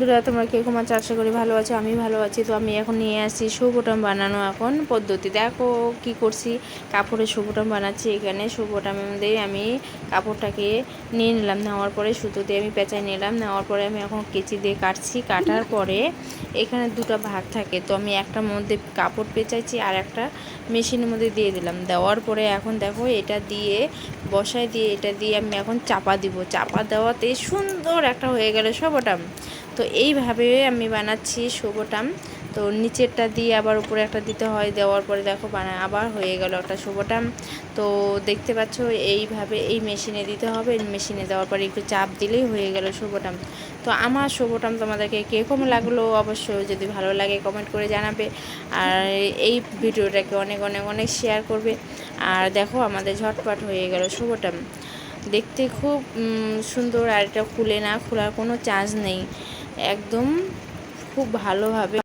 বন্ধুরা, তোমরা কিরকম আছো? আশা করি ভালো আছো। আমি ভালো আছি। তো আমি এখন নিয়ে আসছি শু বটাম বানানো এখন পদ্ধতি। দেখো কি করছি, কাপড়ে শু বটাম বানাচ্ছি। এখানে শু বটাম দিয়ে আমি কাপড়টাকে নিয়ে নিলাম, নেওয়ার পরে সুতো দিয়ে আমি পেঁচাই নিলাম। নেওয়ার পরে আমি এখন কেচি দিয়ে কাটছি। কাটার পরে এখানে দুটো ভাগ থাকে, তো আমি একটার মধ্যে কাপড় পেঁচাইছি আর একটা মেশিনের মধ্যে দিয়ে দিলাম। দেওয়ার পরে এখন দেখো এটা দিয়ে বসায় দিয়ে এটা দিয়ে আমি এখন চাপা দিব। চাপা দেওয়াতে সুন্দর একটা হয়ে গেল শু বটাম। তো এইভাবে আমি বানাচ্ছি শু বটাম। তো নিচেরটা দিয়ে আবার উপরে একটা দিতে হয়, দেওয়ার পরে দেখো আবার হয়ে গেল একটা শু বটাম। তো দেখতে পাচ্ছ এইভাবে এই মেশিনে দিতে হবে। মেশিনে দেওয়ার পরে একটু চাপ দিলেই হয়ে গেল শু বটাম। তো আমার শু বটাম তোমাদেরকে কীরকম লাগলো অবশ্যই যদি ভালো লাগে কমেন্ট করে জানাবে, আর এই ভিডিওটাকে অনেক অনেক অনেক শেয়ার করবে। আর দেখো আমাদের ঝটপট হয়ে গেল শু বটাম। দেখতে খুব সুন্দর, আর এটা খুলে না খোলার কোনো চান্স নেই, একদম খুব ভালোভাবে